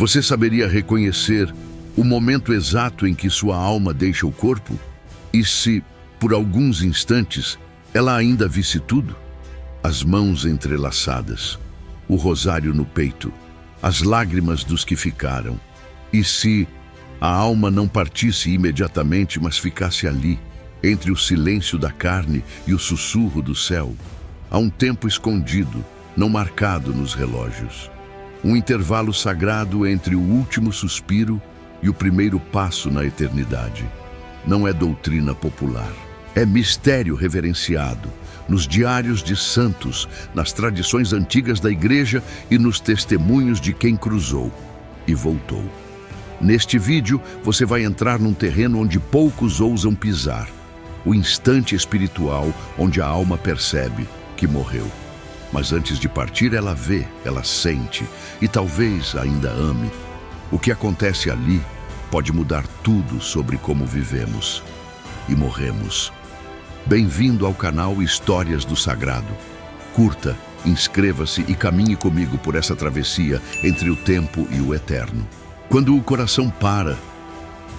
Você saberia reconhecer o momento exato em que sua alma deixa o corpo? E se, por alguns instantes, ela ainda visse tudo? As mãos entrelaçadas, o rosário no peito, as lágrimas dos que ficaram. E se a alma não partisse imediatamente, mas ficasse ali, entre o silêncio da carne e o sussurro do céu? Há um tempo escondido, não marcado nos relógios. Um intervalo sagrado entre o último suspiro e o primeiro passo na eternidade. Não é doutrina popular. É mistério reverenciado nos diários de santos, nas tradições antigas da igreja e nos testemunhos de quem cruzou e voltou. Neste vídeo, você vai entrar num terreno onde poucos ousam pisar. O instante espiritual onde a alma percebe que morreu. Mas antes de partir, ela vê, ela sente e talvez ainda ame. O que acontece ali pode mudar tudo sobre como vivemos e morremos. Bem-vindo ao canal Histórias do Sagrado. Curta, inscreva-se e caminhe comigo por essa travessia entre o tempo e o eterno. Quando o coração para,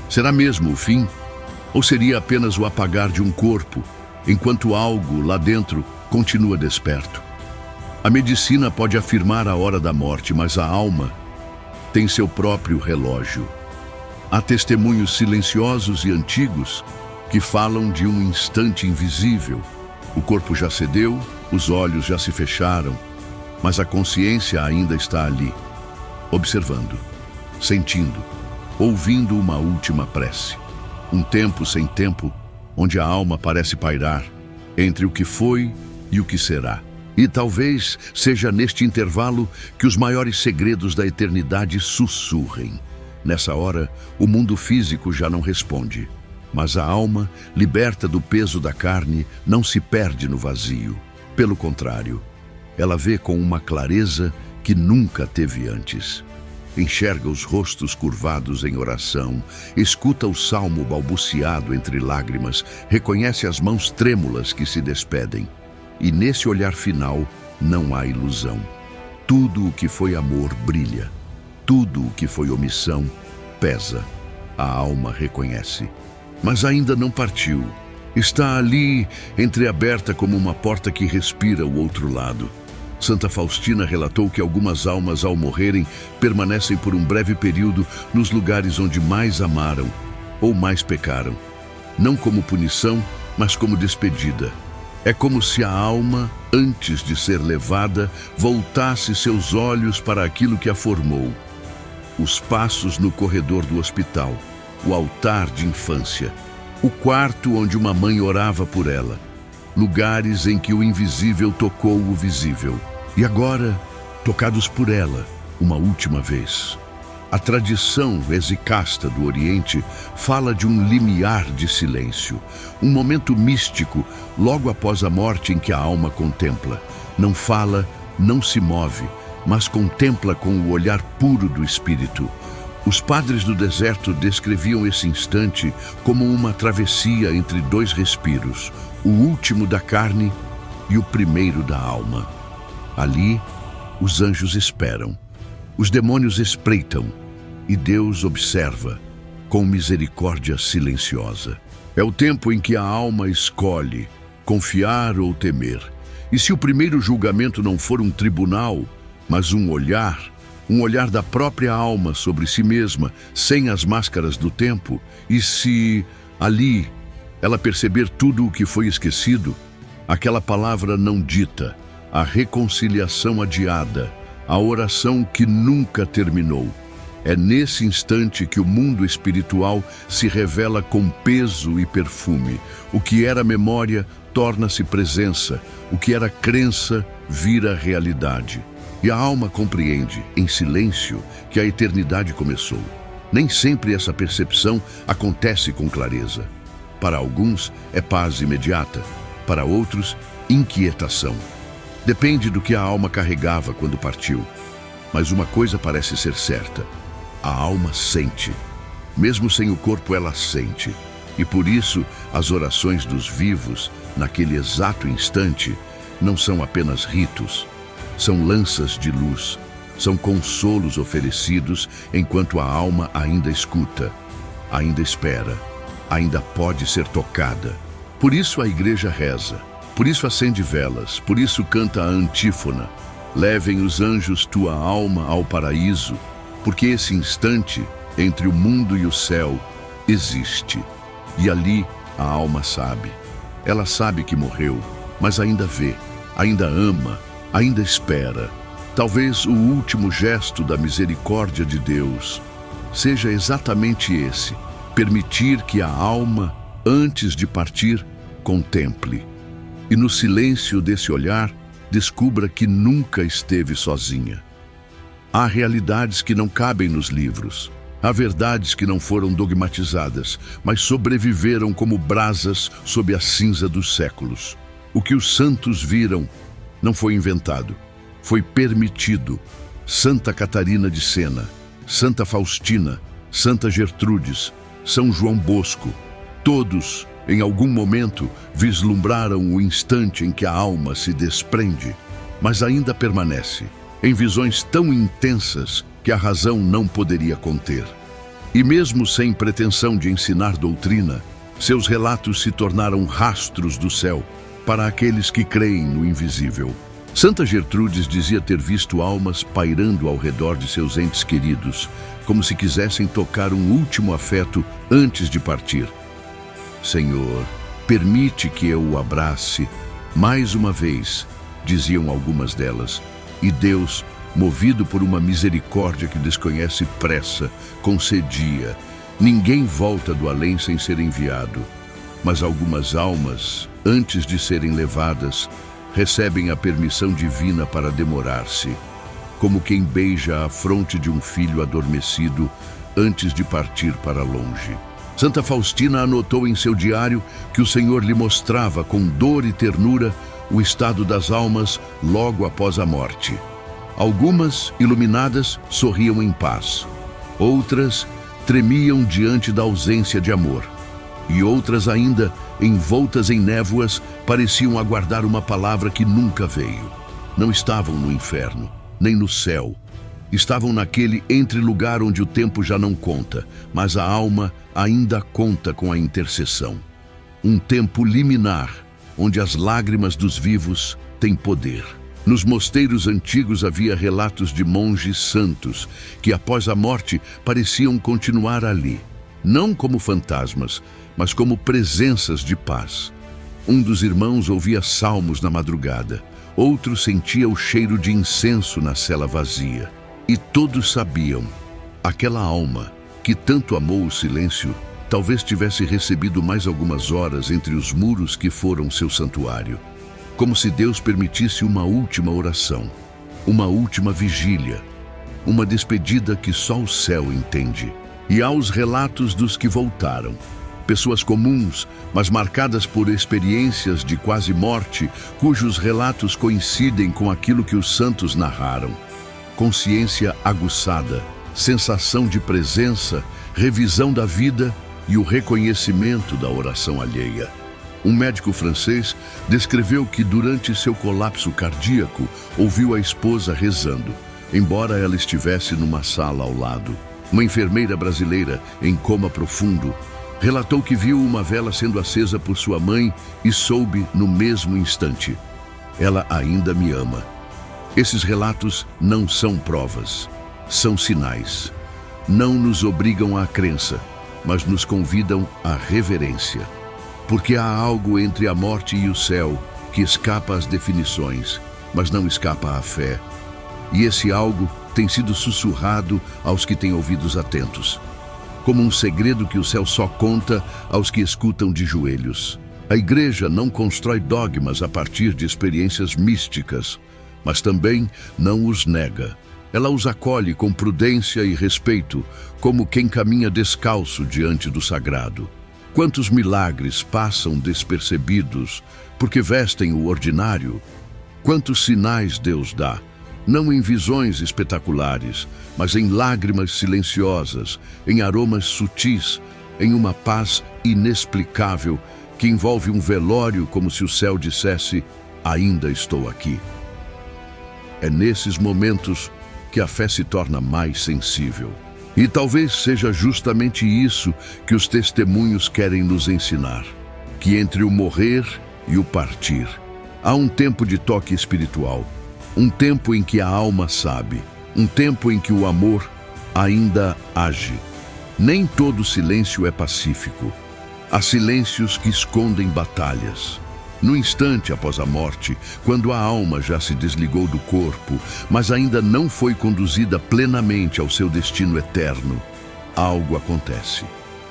será mesmo o fim? Ou seria apenas o apagar de um corpo, enquanto algo lá dentro continua desperto? A medicina pode afirmar a hora da morte, mas a alma tem seu próprio relógio. Há testemunhos silenciosos e antigos que falam de um instante invisível. O corpo já cedeu, os olhos já se fecharam, mas a consciência ainda está ali, observando, sentindo, ouvindo uma última prece. Um tempo sem tempo, onde a alma parece pairar entre o que foi e o que será. E talvez seja neste intervalo que os maiores segredos da eternidade sussurrem. Nessa hora, o mundo físico já não responde. Mas a alma, liberta do peso da carne, não se perde no vazio. Pelo contrário, ela vê com uma clareza que nunca teve antes. Enxerga os rostos curvados em oração, escuta o salmo balbuciado entre lágrimas, reconhece as mãos trêmulas que se despedem. E nesse olhar final não há ilusão. Tudo o que foi amor brilha. Tudo o que foi omissão pesa. A alma reconhece. Mas ainda não partiu. Está ali, entreaberta como uma porta que respira o outro lado. Santa Faustina relatou que algumas almas, ao morrerem, permanecem por um breve período nos lugares onde mais amaram ou mais pecaram. Não como punição, mas como despedida. É como se a alma, antes de ser levada, voltasse seus olhos para aquilo que a formou. Os passos no corredor do hospital, o altar de infância, o quarto onde uma mãe orava por ela, lugares em que o invisível tocou o visível. E agora, tocados por ela, uma última vez. A tradição exicasta do Oriente fala de um limiar de silêncio, um momento místico logo após a morte em que a alma contempla. Não fala, não se move, mas contempla com o olhar puro do espírito. Os padres do deserto descreviam esse instante como uma travessia entre dois respiros, o último da carne e o primeiro da alma. Ali, os anjos esperam, os demônios espreitam e Deus observa com misericórdia silenciosa. É o tempo em que a alma escolhe confiar ou temer. E se o primeiro julgamento não for um tribunal, mas um olhar da própria alma sobre si mesma, sem as máscaras do tempo, e se ali ela perceber tudo o que foi esquecido, aquela palavra não dita, a reconciliação adiada, a oração que nunca terminou. É nesse instante que o mundo espiritual se revela com peso e perfume. O que era memória torna-se presença, o que era crença vira realidade. E a alma compreende, em silêncio, que a eternidade começou. Nem sempre essa percepção acontece com clareza. Para alguns, é paz imediata. Para outros, inquietação. Depende do que a alma carregava quando partiu. Mas uma coisa parece ser certa. A alma sente. Mesmo sem o corpo, ela sente. E por isso, as orações dos vivos, naquele exato instante, não são apenas ritos. São lanças de luz, São consolos oferecidos enquanto a alma ainda escuta, ainda espera, ainda pode ser tocada. Por isso a igreja reza, por isso acende velas, por isso canta a antífona: levem os anjos tua alma ao paraíso, porque esse instante entre o mundo e o céu existe. E ali a alma sabe. Ela sabe que morreu, mas ainda vê, ainda ama, ainda espera. Talvez o último gesto da misericórdia de Deus seja exatamente esse: permitir que a alma, antes de partir, contemple. E no silêncio desse olhar, descubra que nunca esteve sozinha. Há realidades que não cabem nos livros. Há verdades que não foram dogmatizadas, mas sobreviveram como brasas sob a cinza dos séculos. O que os santos viram não foi inventado, foi permitido. Santa Catarina de Sena, Santa Faustina, Santa Gertrudes, São João Bosco, todos, em algum momento, vislumbraram o instante em que a alma se desprende, mas ainda permanece, em visões tão intensas que a razão não poderia conter. E mesmo sem pretensão de ensinar doutrina, seus relatos se tornaram rastros do céu para aqueles que creem no invisível. Santa Gertrudes dizia ter visto almas pairando ao redor de seus entes queridos, como se quisessem tocar um último afeto antes de partir. Senhor, permite que eu o abrace mais uma vez, diziam algumas delas, e Deus, movido por uma misericórdia que desconhece pressa, concedia. Ninguém volta do além sem ser enviado, mas algumas almas, antes de serem levadas, recebem a permissão divina para demorar-se, como quem beija a fronte de um filho adormecido antes de partir para longe. Santa Faustina anotou em seu diário que o Senhor lhe mostrava com dor e ternura o estado das almas logo após a morte. Algumas, iluminadas, sorriam em paz. Outras tremiam diante da ausência de amor. E outras ainda, envoltas em névoas, pareciam aguardar uma palavra que nunca veio. Não estavam no inferno, nem no céu. Estavam naquele entre-lugar onde o tempo já não conta, mas a alma ainda conta com a intercessão. Um tempo liminar, onde as lágrimas dos vivos têm poder. Nos mosteiros antigos havia relatos de monges santos que, após a morte, pareciam continuar ali, não como fantasmas, mas como presenças de paz. Um dos irmãos ouvia salmos na madrugada, outro sentia o cheiro de incenso na cela vazia. E todos sabiam, aquela alma que tanto amou o silêncio, talvez tivesse recebido mais algumas horas entre os muros que foram seu santuário. Como se Deus permitisse uma última oração, uma última vigília, uma despedida que só o céu entende. E há os relatos dos que voltaram, pessoas comuns, mas marcadas por experiências de quase morte, cujos relatos coincidem com aquilo que os santos narraram. Consciência aguçada, sensação de presença, revisão da vida e o reconhecimento da oração alheia. Um médico francês descreveu que durante seu colapso cardíaco ouviu a esposa rezando, embora ela estivesse numa sala ao lado. Uma enfermeira brasileira, em coma profundo, relatou que viu uma vela sendo acesa por sua mãe e soube no mesmo instante: ela ainda me ama. Esses relatos não são provas, são sinais. Não nos obrigam à crença, mas nos convidam à reverência. Porque há algo entre a morte e o céu que escapa às definições, mas não escapa à fé. E esse algo tem sido sussurrado aos que têm ouvidos atentos, como um segredo que o céu só conta aos que escutam de joelhos. A igreja não constrói dogmas a partir de experiências místicas, mas também não os nega. Ela os acolhe com prudência e respeito, como quem caminha descalço diante do sagrado. Quantos milagres passam despercebidos porque vestem o ordinário? Quantos sinais Deus dá, não em visões espetaculares, mas em lágrimas silenciosas, em aromas sutis, em uma paz inexplicável que envolve um velório como se o céu dissesse: ainda estou aqui. É nesses momentos que a fé se torna mais sensível. E talvez seja justamente isso que os testemunhos querem nos ensinar, que entre o morrer e o partir, há um tempo de toque espiritual, um tempo em que a alma sabe, um tempo em que o amor ainda age. Nem todo silêncio é pacífico. Há silêncios que escondem batalhas. No instante após a morte, quando a alma já se desligou do corpo, mas ainda não foi conduzida plenamente ao seu destino eterno, algo acontece.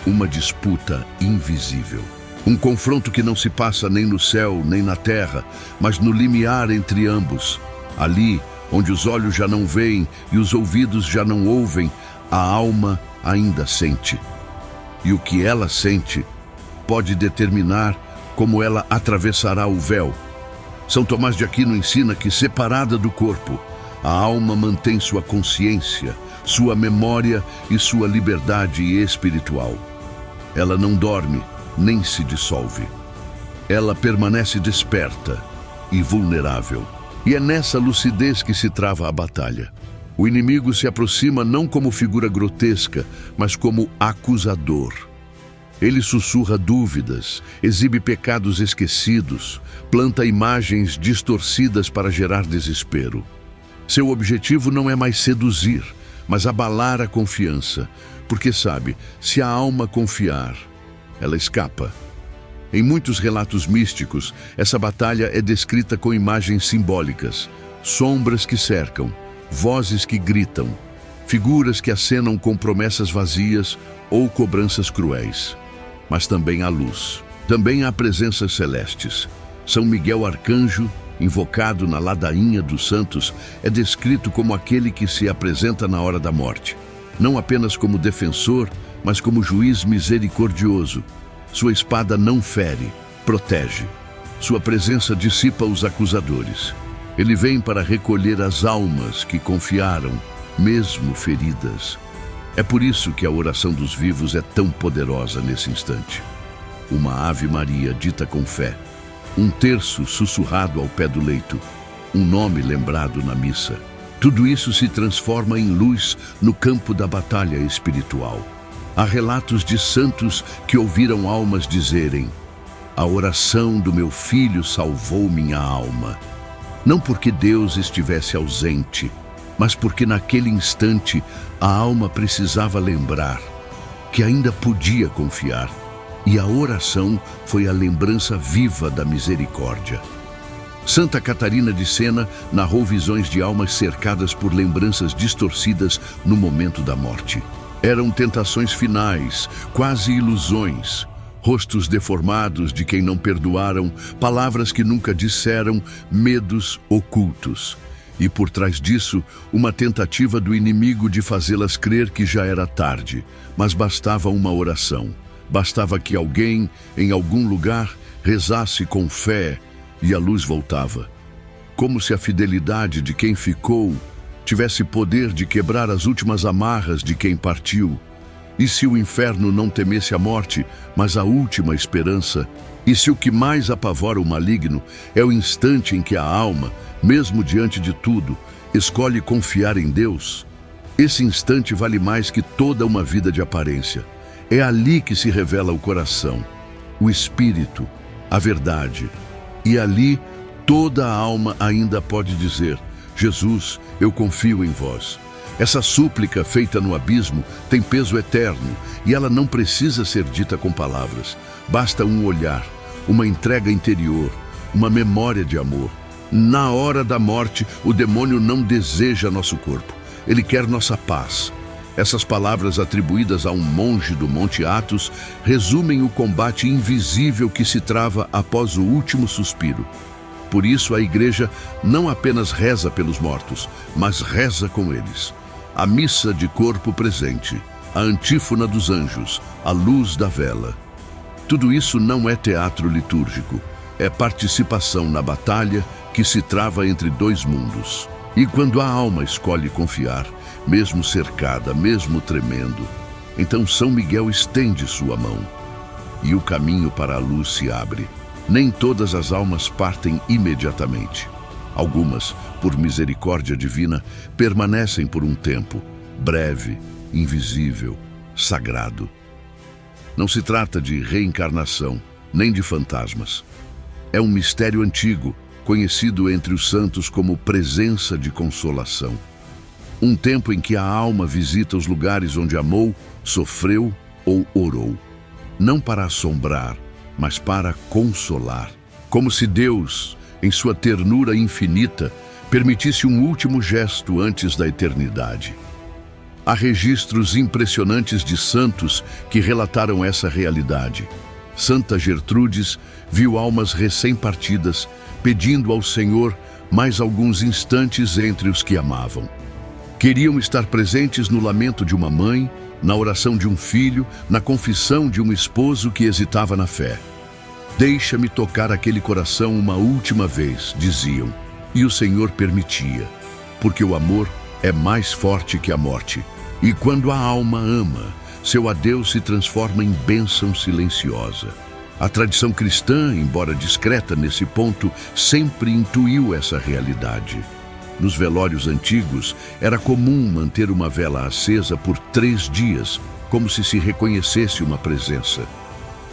Uma disputa invisível. Um confronto que não se passa nem no céu, nem na terra, mas no limiar entre ambos. Ali, onde os olhos já não veem e os ouvidos já não ouvem, a alma ainda sente. E o que ela sente pode determinar como ela atravessará o véu. São Tomás de Aquino ensina que, separada do corpo, a alma mantém sua consciência, sua memória e sua liberdade espiritual. Ela não dorme, nem se dissolve. Ela permanece desperta e vulnerável. E é nessa lucidez que se trava a batalha. O inimigo se aproxima não como figura grotesca, mas como acusador. Ele sussurra dúvidas, exibe pecados esquecidos, planta imagens distorcidas para gerar desespero. Seu objetivo não é mais seduzir, mas abalar a confiança, porque sabe, se a alma confiar, ela escapa. Em muitos relatos místicos, essa batalha é descrita com imagens simbólicas, sombras que cercam, vozes que gritam, figuras que acenam com promessas vazias ou cobranças cruéis. Mas também há luz, também há presenças celestes. São Miguel Arcanjo, invocado na ladainha dos santos, é descrito como aquele que se apresenta na hora da morte, não apenas como defensor, mas como juiz misericordioso. Sua espada não fere, protege. Sua presença dissipa os acusadores. Ele vem para recolher as almas que confiaram, mesmo feridas. É por isso que a oração dos vivos é tão poderosa nesse instante. Uma Ave Maria dita com fé, um terço sussurrado ao pé do leito, um nome lembrado na missa. Tudo isso se transforma em luz no campo da batalha espiritual. Há relatos de santos que ouviram almas dizerem: "A oração do meu filho salvou minha alma." Não porque Deus estivesse ausente, mas porque naquele instante a alma precisava lembrar que ainda podia confiar, e a oração foi a lembrança viva da misericórdia. Santa Catarina de Sena narrou visões de almas cercadas por lembranças distorcidas no momento da morte. Eram tentações finais, quase ilusões, rostos deformados de quem não perdoaram, palavras que nunca disseram, medos ocultos. E por trás disso, uma tentativa do inimigo de fazê-las crer que já era tarde, mas bastava uma oração. Bastava que alguém, em algum lugar, rezasse com fé e a luz voltava. Como se a fidelidade de quem ficou tivesse poder de quebrar as últimas amarras de quem partiu. E se o inferno não temesse a morte, mas a última esperança? E se o que mais apavora o maligno é o instante em que a alma, mesmo diante de tudo, escolhe confiar em Deus? Esse instante vale mais que toda uma vida de aparência. É ali que se revela o coração, o espírito, a verdade. E ali toda a alma ainda pode dizer: "Jesus, eu confio em vós." Essa súplica feita no abismo tem peso eterno e ela não precisa ser dita com palavras. Basta um olhar, uma entrega interior, uma memória de amor. Na hora da morte, o demônio não deseja nosso corpo. Ele quer nossa paz. Essas palavras atribuídas a um monge do Monte Athos resumem o combate invisível que se trava após o último suspiro. Por isso a Igreja não apenas reza pelos mortos, mas reza com eles. A missa de corpo presente, a antífona dos anjos, a luz da vela. Tudo isso não é teatro litúrgico, é participação na batalha que se trava entre dois mundos. E quando a alma escolhe confiar, mesmo cercada, mesmo tremendo, então São Miguel estende sua mão e o caminho para a luz se abre. Nem todas as almas partem imediatamente. Algumas, por misericórdia divina, permanecem por um tempo, breve, invisível, sagrado. Não se trata de reencarnação, nem de fantasmas. É um mistério antigo, conhecido entre os santos como presença de consolação. Um tempo em que a alma visita os lugares onde amou, sofreu ou orou. Não para assombrar, mas para consolar. Como se Deus, em sua ternura infinita, permitisse um último gesto antes da eternidade. Há registros impressionantes de santos que relataram essa realidade. Santa Gertrudes viu almas recém-partidas, pedindo ao Senhor mais alguns instantes entre os que amavam. Queriam estar presentes no lamento de uma mãe, na oração de um filho, na confissão de um esposo que hesitava na fé. Deixa-me tocar aquele coração uma última vez, diziam, e o Senhor permitia, porque o amor é mais forte que a morte. E quando a alma ama, seu adeus se transforma em bênção silenciosa. A tradição cristã, embora discreta nesse ponto, sempre intuiu essa realidade. Nos velórios antigos, era comum manter uma vela acesa por 3 dias, como se reconhecesse uma presença.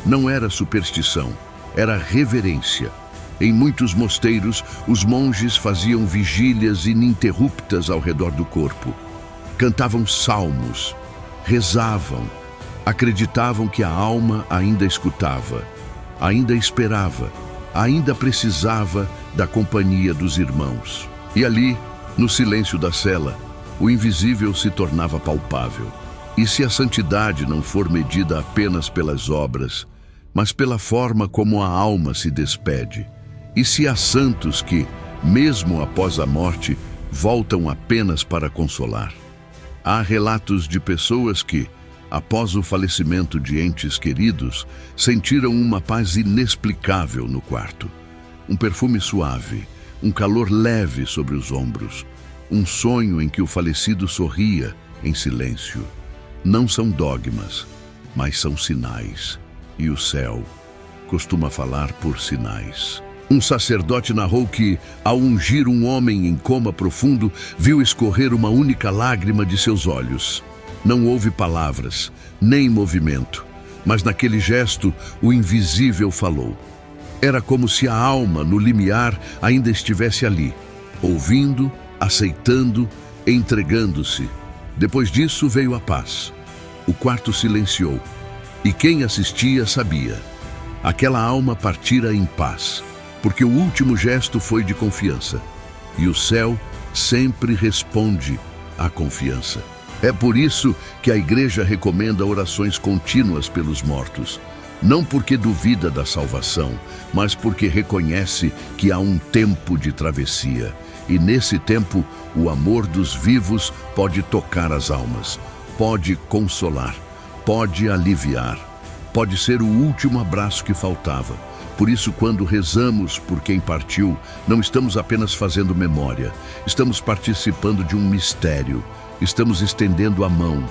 Não era superstição, era reverência. Em muitos mosteiros, os monges faziam vigílias ininterruptas ao redor do corpo. Cantavam salmos, rezavam, acreditavam que a alma ainda escutava, ainda esperava, ainda precisava da companhia dos irmãos. E ali, no silêncio da cela, o invisível se tornava palpável. E se a santidade não for medida apenas pelas obras, mas pela forma como a alma se despede? E se há santos que, mesmo após a morte, voltam apenas para consolar? Há relatos de pessoas que, após o falecimento de entes queridos, sentiram uma paz inexplicável no quarto. Um perfume suave, um calor leve sobre os ombros, um sonho em que o falecido sorria em silêncio. Não são dogmas, mas são sinais. E o céu costuma falar por sinais. Um sacerdote narrou que, ao ungir um homem em coma profundo, viu escorrer uma única lágrima de seus olhos. Não houve palavras, nem movimento, mas naquele gesto o invisível falou. Era como se a alma, no limiar, ainda estivesse ali, ouvindo, aceitando, entregando-se. Depois disso veio a paz. O quarto silenciou, e quem assistia sabia. Aquela alma partira em paz, porque o último gesto foi de confiança. E o céu sempre responde à confiança. É por isso que a Igreja recomenda orações contínuas pelos mortos. Não porque duvida da salvação, mas porque reconhece que há um tempo de travessia. E nesse tempo, o amor dos vivos pode tocar as almas, pode consolar, pode aliviar, pode ser o último abraço que faltava. Por isso, quando rezamos por quem partiu, não estamos apenas fazendo memória, estamos participando de um mistério, estamos estendendo a mão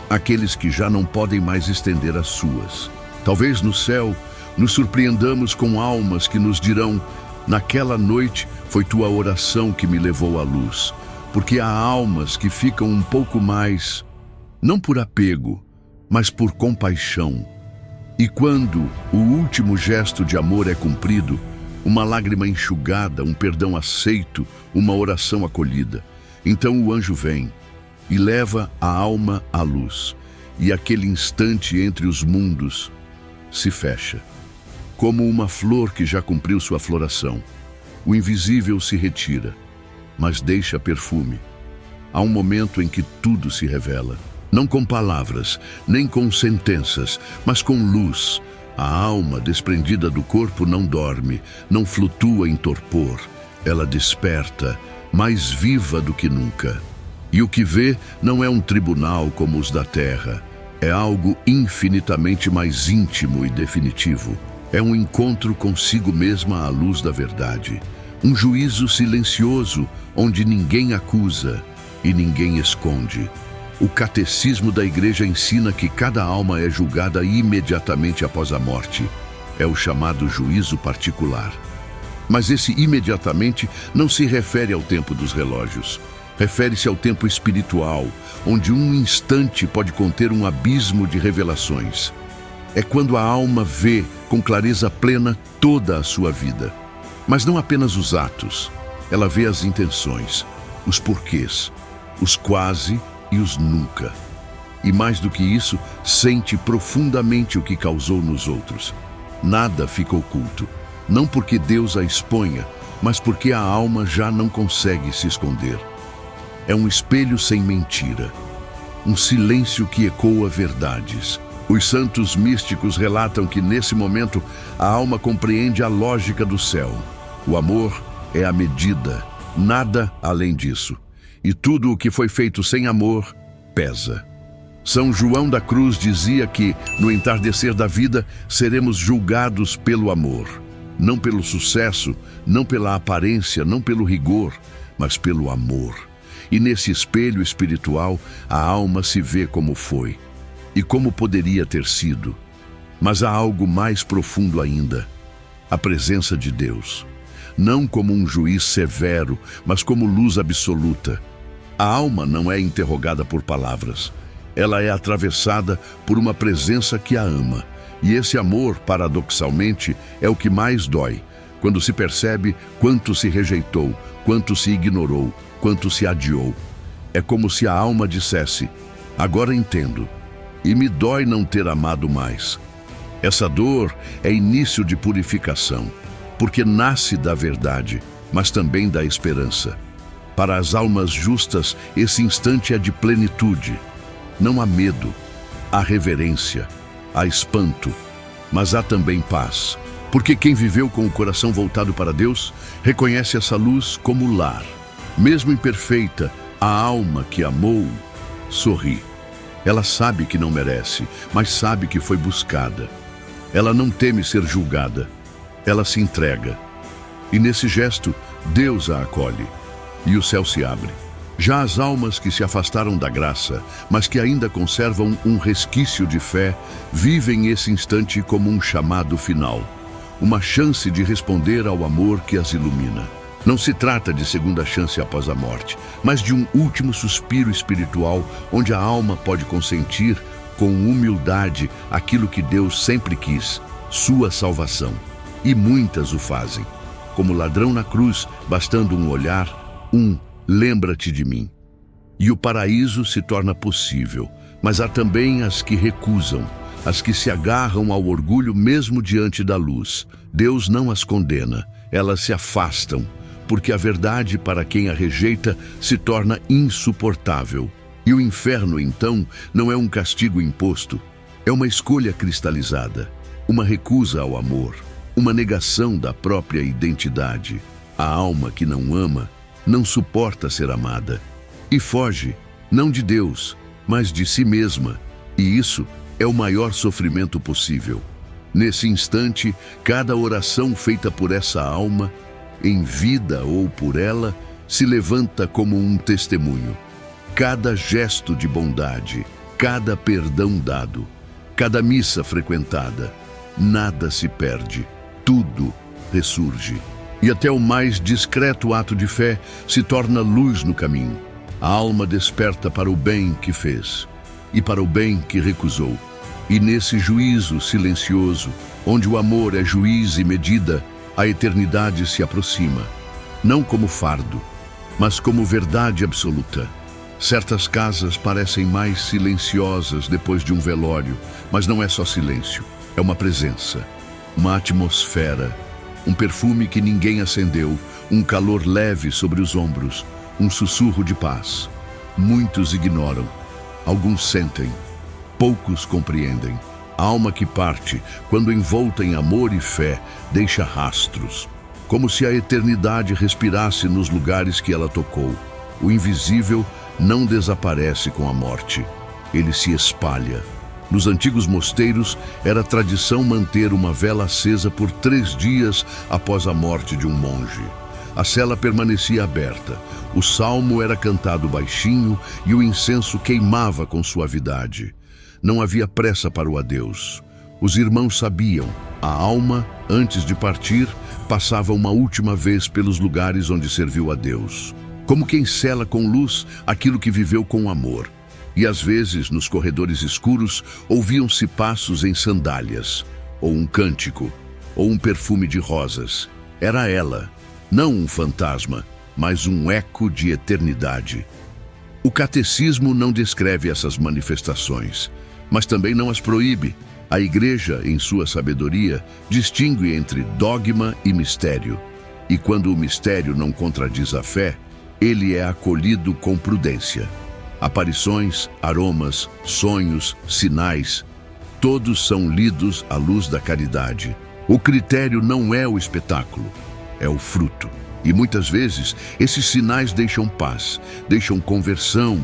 àqueles que já não podem mais estender as suas. Talvez no céu nos surpreendamos com almas que nos dirão: naquela noite foi tua oração que me levou à luz. Porque há almas que ficam um pouco mais, não por apego, mas por compaixão. E quando o último gesto de amor é cumprido, uma lágrima enxugada, um perdão aceito, uma oração acolhida, então o anjo vem e leva a alma à luz. E aquele instante entre os mundos se fecha, como uma flor que já cumpriu sua floração. O invisível se retira, mas deixa perfume. Há um momento em que tudo se revela, não com palavras, nem com sentenças, mas com luz. A alma desprendida do corpo não dorme, não flutua em torpor. Ela desperta, mais viva do que nunca. E o que vê não é um tribunal como os da terra. É algo infinitamente mais íntimo e definitivo. É um encontro consigo mesma à luz da verdade. Um juízo silencioso, onde ninguém acusa e ninguém esconde. O catecismo da Igreja ensina que cada alma é julgada imediatamente após a morte. É o chamado juízo particular. Mas esse imediatamente não se refere ao tempo dos relógios. Refere-se ao tempo espiritual, onde um instante pode conter um abismo de revelações. É quando a alma vê com clareza plena toda a sua vida. Mas não apenas os atos. Ela vê as intenções, os porquês, os quase e os nunca. E mais do que isso, sente profundamente o que causou nos outros. Nada fica oculto. Não porque Deus a exponha, mas porque a alma já não consegue se esconder. É um espelho sem mentira, um silêncio que ecoa verdades. Os santos místicos relatam que nesse momento a alma compreende a lógica do céu. O amor é a medida, nada além disso. E tudo o que foi feito sem amor pesa. São João da Cruz dizia que, no entardecer da vida, seremos julgados pelo amor. Não pelo sucesso, não pela aparência, não pelo rigor, mas pelo amor. E nesse espelho espiritual, a alma se vê como foi e como poderia ter sido. Mas há algo mais profundo ainda: a presença de Deus. Não como um juiz severo, mas como luz absoluta. A alma não é interrogada por palavras. Ela é atravessada por uma presença que a ama. E esse amor, paradoxalmente, é o que mais dói, quando se percebe quanto se rejeitou, quanto se ignorou, quanto se adiou. É como se a alma dissesse: agora entendo, e me dói não ter amado mais. Essa dor é início de purificação, porque nasce da verdade, mas também da esperança. Para as almas justas, esse instante é de plenitude. Não há medo, há reverência, há espanto, mas há também paz. Porque quem viveu com o coração voltado para Deus, reconhece essa luz como lar. Mesmo imperfeita, a alma que amou sorri. Ela sabe que não merece, mas sabe que foi buscada. Ela não teme ser julgada. Ela se entrega. E nesse gesto, Deus a acolhe. E o céu se abre. Já as almas que se afastaram da graça, mas que ainda conservam um resquício de fé, vivem esse instante como um chamado final. Uma chance de responder ao amor que as ilumina. Não se trata de segunda chance após a morte, mas de um último suspiro espiritual onde a alma pode consentir com humildade aquilo que Deus sempre quis, sua salvação. E muitas o fazem. Como ladrão na cruz, bastando um olhar, lembra-te de mim. E o paraíso se torna possível, mas há também as que recusam, as que se agarram ao orgulho mesmo diante da luz. Deus não as condena, elas se afastam, porque a verdade para quem a rejeita se torna insuportável. E o inferno, então, não é um castigo imposto, é uma escolha cristalizada, uma recusa ao amor, uma negação da própria identidade. A alma que não ama não suporta ser amada e foge, não de Deus, mas de si mesma. E isso é o maior sofrimento possível. Nesse instante, cada oração feita por essa alma, em vida ou por ela, se levanta como um testemunho. Cada gesto de bondade, cada perdão dado, cada missa frequentada, nada se perde, tudo ressurge. E até o mais discreto ato de fé se torna luz no caminho. A alma desperta para o bem que fez e para o bem que recusou. E nesse juízo silencioso, onde o amor é juiz e medida, a eternidade se aproxima, não como fardo, mas como verdade absoluta. Certas casas parecem mais silenciosas depois de um velório, mas não é só silêncio, é uma presença, uma atmosfera, um perfume que ninguém acendeu, um calor leve sobre os ombros, um sussurro de paz. Muitos ignoram, alguns sentem, poucos compreendem. A alma que parte, quando envolta em amor e fé, deixa rastros, como se a eternidade respirasse nos lugares que ela tocou. O invisível não desaparece com a morte, ele se espalha. Nos antigos mosteiros, era tradição manter uma vela acesa por 3 dias após a morte de um monge. A cela permanecia aberta, o salmo era cantado baixinho e o incenso queimava com suavidade. Não havia pressa para o adeus. Os irmãos sabiam, A alma, antes de partir, passava uma última vez pelos lugares onde serviu a Deus, como quem sela com luz aquilo que viveu com amor. E às vezes, nos corredores escuros, ouviam-se passos em sandálias, ou um cântico, ou um perfume de rosas. Era ela, não um fantasma, mas um eco de eternidade. O catecismo não descreve essas manifestações, mas também não as proíbe. A Igreja, em sua sabedoria, distingue entre dogma e mistério. E quando o mistério não contradiz a fé, ele é acolhido com prudência. Aparições, aromas, sonhos, sinais, todos são lidos à luz da caridade. O critério não é o espetáculo, é o fruto. E muitas vezes, esses sinais deixam paz, deixam conversão,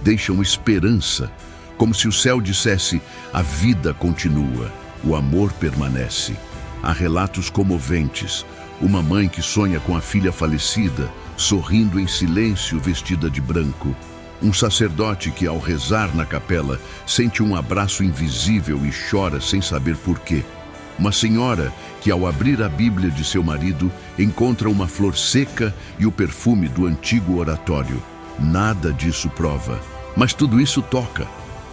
deixam esperança, como se o céu dissesse: a vida continua, o amor permanece. Há relatos comoventes. Uma mãe que sonha com a filha falecida, sorrindo em silêncio, vestida de branco. Um sacerdote que, ao rezar na capela, sente um abraço invisível e chora sem saber porquê. Uma senhora que, ao abrir a Bíblia de seu marido, encontra uma flor seca e o perfume do antigo oratório. Nada disso prova, mas tudo isso toca.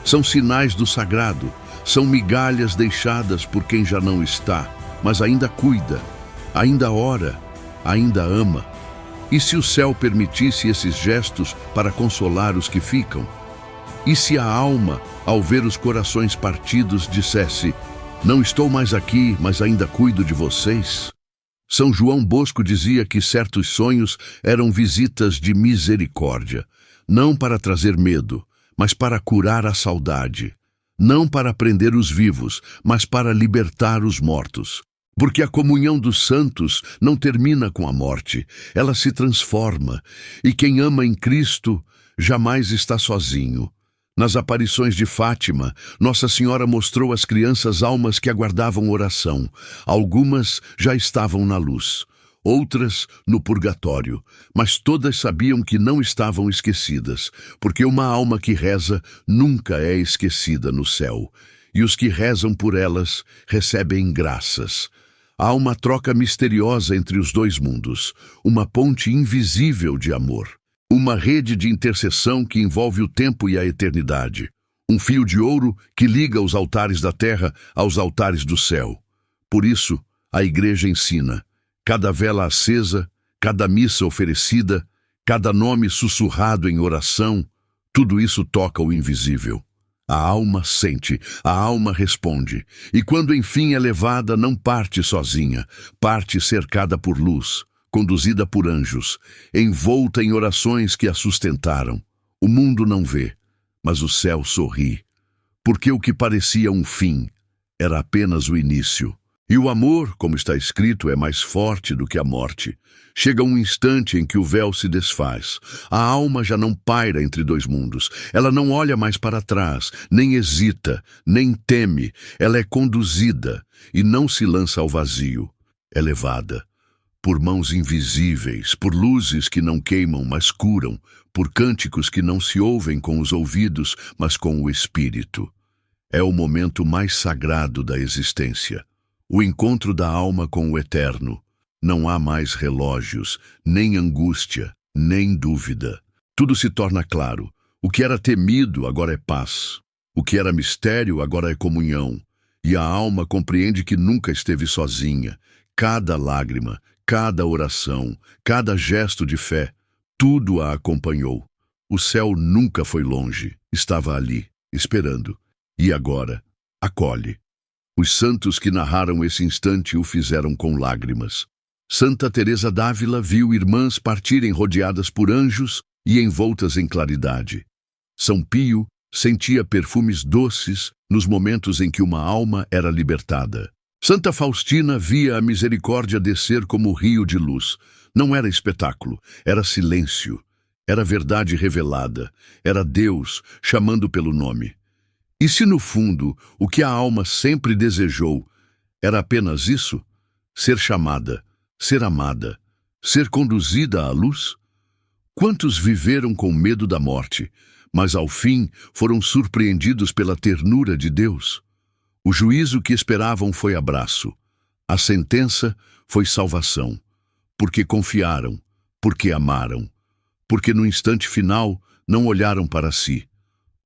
São sinais do sagrado, são migalhas deixadas por quem já não está, mas ainda cuida, ainda ora, ainda ama. E se o céu permitisse esses gestos para consolar os que ficam? E se a alma, ao ver os corações partidos, dissesse: não estou mais aqui, mas ainda cuido de vocês? São João Bosco dizia que certos sonhos eram visitas de misericórdia, não para trazer medo, mas para curar a saudade, não para prender os vivos, mas para libertar os mortos. Porque a comunhão dos santos não termina com a morte, ela se transforma, e quem ama em Cristo jamais está sozinho. Nas aparições de Fátima, Nossa Senhora mostrou às crianças almas que aguardavam oração. Algumas já estavam na luz, outras no purgatório, mas todas sabiam que não estavam esquecidas, porque uma alma que reza nunca é esquecida no céu, e os que rezam por elas recebem graças. Há uma troca misteriosa entre os dois mundos, uma ponte invisível de amor, uma rede de intercessão que envolve o tempo e a eternidade, um fio de ouro que liga os altares da terra aos altares do céu. Por isso, a Igreja ensina: cada vela acesa, cada missa oferecida, cada nome sussurrado em oração, tudo isso toca o invisível. A alma sente, a alma responde, e quando enfim é levada, não parte sozinha, parte cercada por luz, conduzida por anjos, envolta em orações que a sustentaram. O mundo não vê, mas o céu sorri, porque o que parecia um fim era apenas o início. E o amor, como está escrito, é mais forte do que a morte. Chega um instante em que o véu se desfaz. A alma já não paira entre dois mundos. Ela não olha mais para trás, nem hesita, nem teme. Ela é conduzida e não se lança ao vazio. É levada por mãos invisíveis, por luzes que não queimam, mas curam, por cânticos que não se ouvem com os ouvidos, mas com o espírito. É o momento mais sagrado da existência. O encontro da alma com o eterno. Não há mais relógios, nem angústia, nem dúvida. Tudo se torna claro. O que era temido agora é paz. O que era mistério agora é comunhão. E a alma compreende que nunca esteve sozinha. Cada lágrima, cada oração, cada gesto de fé, tudo a acompanhou. O céu nunca foi longe, estava ali, esperando. E agora, acolhe. Os santos que narraram esse instante o fizeram com lágrimas. Santa Teresa d'Ávila viu irmãs partirem rodeadas por anjos e envoltas em claridade. São Pio sentia perfumes doces nos momentos em que uma alma era libertada. Santa Faustina via a misericórdia descer como rio de luz. Não era espetáculo, era silêncio. Era verdade revelada. Era Deus chamando pelo nome. E se no fundo o que a alma sempre desejou era apenas isso? Ser chamada, ser amada, ser conduzida à luz? Quantos viveram com medo da morte, mas ao fim foram surpreendidos pela ternura de Deus? O juízo que esperavam foi abraço, A sentença foi salvação, porque confiaram, porque amaram, porque no instante final não olharam para si,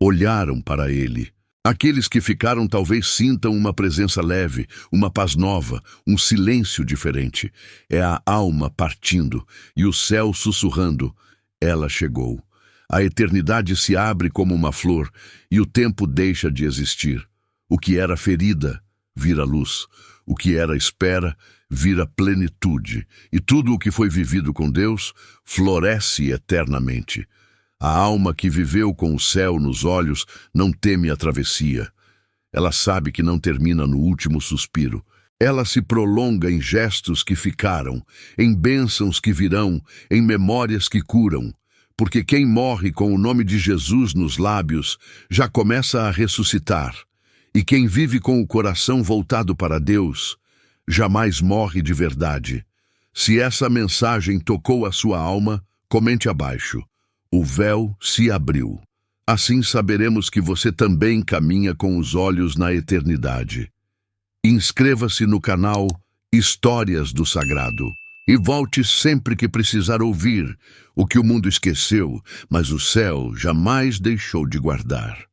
olharam para Ele. Aqueles que ficaram talvez sintam uma presença leve, uma paz nova, um silêncio diferente. É a alma partindo e o céu sussurrando: ela chegou. A eternidade se abre como uma flor e o tempo deixa de existir. O que era ferida vira luz, o que era espera vira plenitude, e tudo o que foi vivido com Deus floresce eternamente. A alma que viveu com o céu nos olhos não teme a travessia. Ela sabe que não termina no último suspiro. Ela se prolonga em gestos que ficaram, em bênçãos que virão, em memórias que curam. Porque quem morre com o nome de Jesus nos lábios já começa a ressuscitar. E quem vive com o coração voltado para Deus jamais morre de verdade. Se essa mensagem tocou a sua alma, comente abaixo. O véu se abriu. Assim saberemos que você também caminha com os olhos na eternidade. Inscreva-se no canal Histórias do Sagrado e volte sempre que precisar ouvir o que o mundo esqueceu, mas o céu jamais deixou de guardar.